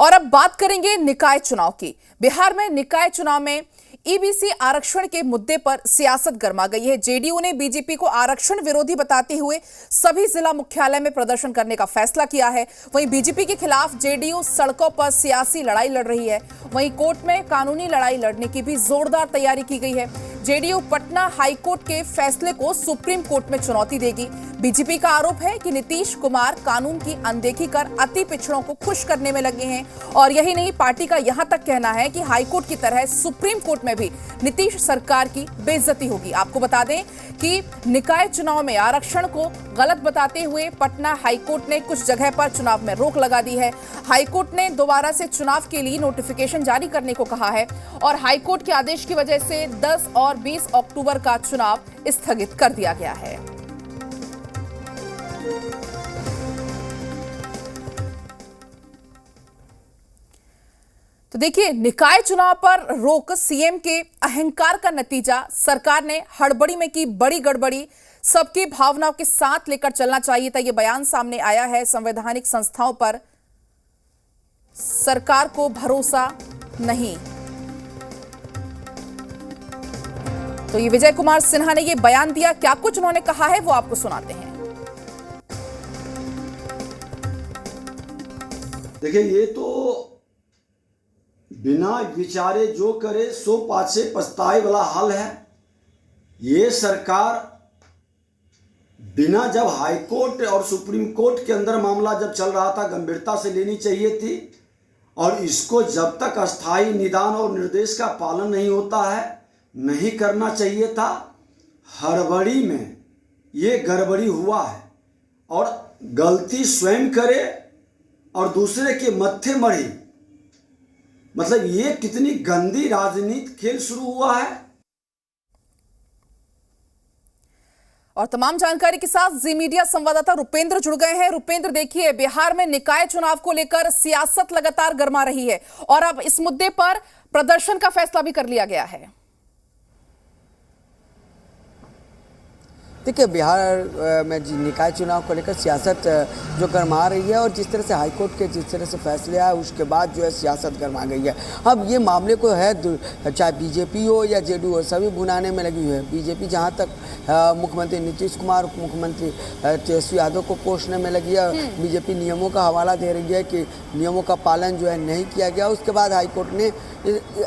और अब बात करेंगे निकाय चुनाव की। बिहार में निकाय चुनाव में ईबीसी आरक्षण के मुद्दे पर सियासत गर्मा गई है। जेडीयू ने बीजेपी को आरक्षण विरोधी बताते हुए सभी जिला मुख्यालय में प्रदर्शन करने का फैसला किया है। वहीं बीजेपी के खिलाफ जेडीयू सड़कों पर सियासी लड़ाई लड़ रही है। वहीं कोर्ट में कानूनी लड़ाई लड़ने की भी जोरदार तैयारी की गई है। जेडीयू पटना हाईकोर्ट के फैसले को सुप्रीम कोर्ट में चुनौती देगी। बीजेपी का आरोप है कि नीतीश कुमार कानून की अनदेखी कर अति पिछड़ों को खुश करने में लगे हैं। और यही नहीं, पार्टी का यहां तक कहना है कि हाईकोर्ट की तरह सुप्रीम कोर्ट में भी नीतीश सरकार की बेइज्जती होगी। आपको बता दें कि निकाय चुनाव में आरक्षण को गलत बताते हुए पटना हाईकोर्ट ने कुछ जगह पर चुनाव में रोक लगा दी है। हाईकोर्ट ने दोबारा से चुनाव के लिए नोटिफिकेशन जारी करने को कहा है और हाईकोर्ट के आदेश की वजह से 10 और 20 अक्टूबर का चुनाव स्थगित कर दिया गया है। तो देखिए, निकाय चुनाव पर रोक सीएम के अहंकार का नतीजा। सरकार ने हड़बड़ी में की बड़ी गड़बड़ी, सबकी भावनाओं के साथ लेकर चलना चाहिए था, यह बयान सामने आया है। संवैधानिक संस्थाओं पर सरकार को भरोसा नहीं। तो ये विजय कुमार सिन्हा ने यह बयान दिया। क्या कुछ उन्होंने कहा है वो आपको सुनाते हैं। देखिए, ये तो बिना विचारे जो करे सो पाछे पछताए वाला हाल है। ये सरकार बिना जब हाईकोर्ट और सुप्रीम कोर्ट के अंदर मामला जब चल रहा था गंभीरता से लेनी चाहिए थी, और इसको जब तक अस्थायी निदान और निर्देश का पालन नहीं होता है नहीं करना चाहिए था। हड़बड़ी में ये गड़बड़ी हुआ है और गलती स्वयं करे और दूसरे के मत्थे मढ़ी। मतलब ये कितनी गंदी राजनीति खेल शुरू हुआ है। और तमाम जानकारी के साथ जी मीडिया संवाददाता रुपेंद्र जुड़ गए हैं। रुपेंद्र, देखिए, बिहार में निकाय चुनाव को लेकर सियासत लगातार गर्मा रही है और अब इस मुद्दे पर प्रदर्शन का फैसला भी कर लिया गया है। देखिए, बिहार में निकाय चुनाव को लेकर सियासत जो गरमा रही है और जिस तरह से हाईकोर्ट के जिस तरह से फैसले आए उसके बाद जो है सियासत गरमा गई है। अब ये मामले को है, चाहे बीजेपी हो या जेडीयू हो, सभी भुनाने में लगी हुई है। बीजेपी जहां तक मुख्यमंत्री नीतीश कुमार, मुख्यमंत्री तेजस्वी यादव को कोसने में लगी है। बीजेपी नियमों का हवाला दे रही है कि नियमों का पालन जो है नहीं किया गया। उसके बाद हाईकोर्ट ने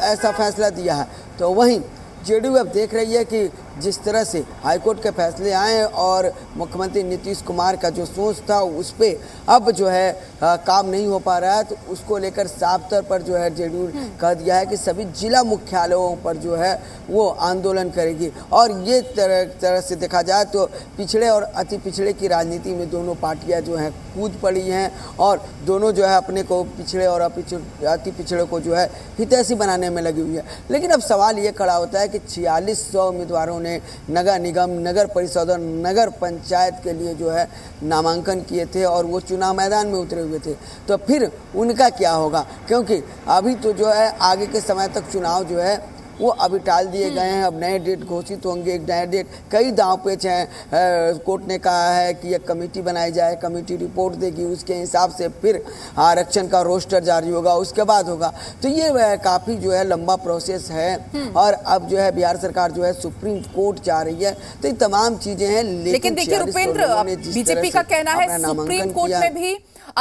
ऐसा फैसला दिया है। तो वहीं जेडीयू अब देख रही है कि जिस तरह से हाईकोर्ट के फैसले आए और मुख्यमंत्री नीतीश कुमार का जो सोच था उस पर अब जो है काम नहीं हो पा रहा है, तो उसको लेकर साफ तौर पर जो है जेडीयू कह दिया है कि सभी जिला मुख्यालयों पर जो है वो आंदोलन करेगी। और ये तरह से देखा जाए तो पिछड़े और अति पिछड़े की राजनीति में दोनों पार्टियां जो हैं कूद पड़ी हैं और दोनों जो है अपने को पिछड़े और अति पिछड़े को जो है हितैषी बनाने में लगी हुई है। लेकिन अब सवाल ये खड़ा होता है कि 4600 उम्मीदवारों ने नगर निगम, नगर परिषद और नगर पंचायत के लिए जो है नामांकन किए थे और वो चुनाव मैदान में उतरे हुए थे। तो फिर उनका क्या होगा, क्योंकि अभी तो जो है आगे के समय तक चुनाव जो है वो अभी टाल दिए गए हैं। अब नए डेट घोषित होंगे, एक नए डेट, कई दांव पेच हैं। कोर्ट ने कहा है कि एक कमेटी बनाई जाए, कमेटी रिपोर्ट देगी, उसके हिसाब से फिर आरक्षण का रोस्टर जारी होगा, उसके बाद होगा। तो ये काफ़ी जो है लंबा प्रोसेस है और अब जो है बिहार सरकार जो है सुप्रीम कोर्ट जा रही है। तो ये तमाम चीज़ें हैं। लेकिन देखिए रुपेंद्र, बीजेपी का कहना है सुप्रीम कोर्ट में भी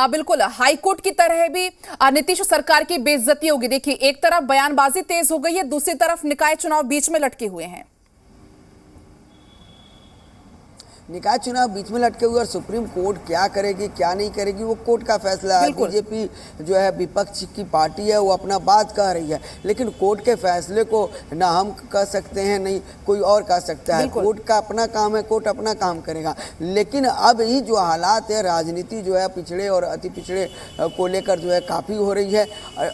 बिल्कुल हाईकोर्ट की तरह भी नीतीश सरकार की बेइज्जती होगी। देखिए, एक तरफ बयानबाजी तेज हो गई है, दूसरी तरफ निकाय चुनाव बीच में लटके हुए हैं। निकाय चुनाव बीच में लटके हुए और सुप्रीम कोर्ट क्या करेगी क्या नहीं करेगी वो कोर्ट का फैसला है। बीजेपी जो है विपक्ष की पार्टी है, वो अपना बात कह रही है, लेकिन कोर्ट के फैसले को ना हम कह सकते हैं नहीं कोई और कह सकता है। कोर्ट का अपना काम है, कोर्ट अपना काम करेगा। लेकिन अब ये जो हालात है, राजनीति जो है पिछड़े और अति पिछड़े को लेकर जो है काफ़ी हो रही है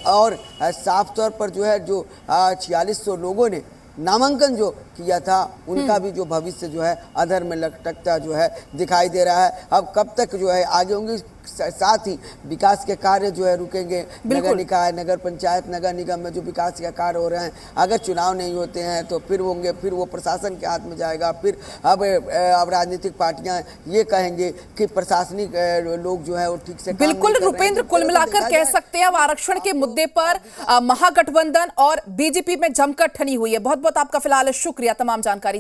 और साफ तौर पर जो है जो 4600 लोगों ने नामांकन जो किया था उनका भी जो भविष्य जो है अधर में लटकता जो है दिखाई दे रहा है। अब कब तक जो है आगे होंगी साथ ही विकास के कार्य जो है रुकेंगे। नगर निकाय, नगर पंचायत, नगर निगम में जो विकास के कार्य हो रहे हैं, अगर चुनाव नहीं होते हैं तो फिर होंगे, फिर वो प्रशासन के हाथ में जाएगा। फिर अब राजनीतिक पार्टियां ये कहेंगे कि प्रशासनिक लोग जो है वो ठीक से काम बिल्कुल नहीं कर रहे हैं। रुपेंद्र, कुल मिलाकर कह सकते हैं अब आरक्षण के मुद्दे पर महागठबंधन और बीजेपी में जमकर ठनी हुई है। बहुत बहुत आपका फिलहाल शुक्रिया तमाम जानकारी